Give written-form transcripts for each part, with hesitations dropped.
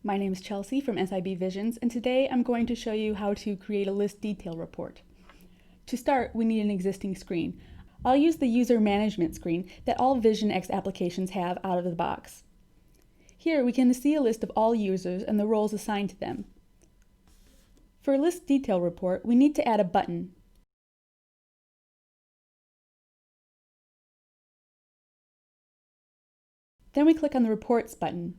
My name is Chelsea from SIB Visions, and today I'm going to show you how to create a list detail report. To start, we need an existing screen. I'll use the user management screen that all VisionX applications have out of the box. Here we can see a list of all users and the roles assigned to them. For a list detail report, we need to add a button. Then we click on the Reports button.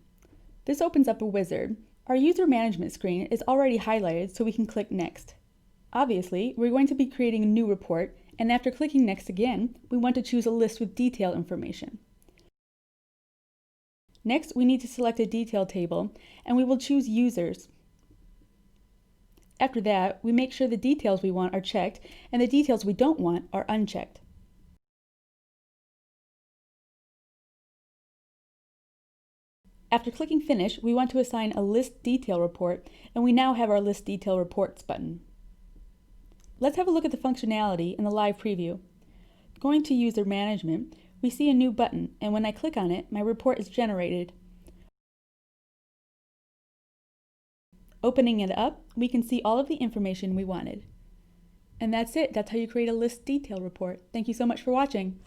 This opens up a wizard. Our user management screen is already highlighted, so we can click Next. Obviously, we're going to be creating a new report, and after clicking Next again, we want to choose a list with detail information. Next, we need to select a detail table, and we will choose Users. After that, we make sure the details we want are checked, and the details we don't want are unchecked. After clicking Finish, we want to assign a List Detail Report, and we now have our List Detail Reports button. Let's have a look at the functionality in the live preview. Going to User Management, we see a new button, and when I click on it, my report is generated. Opening it up, we can see all of the information we wanted. And that's it. That's how you create a List Detail Report. Thank you so much for watching.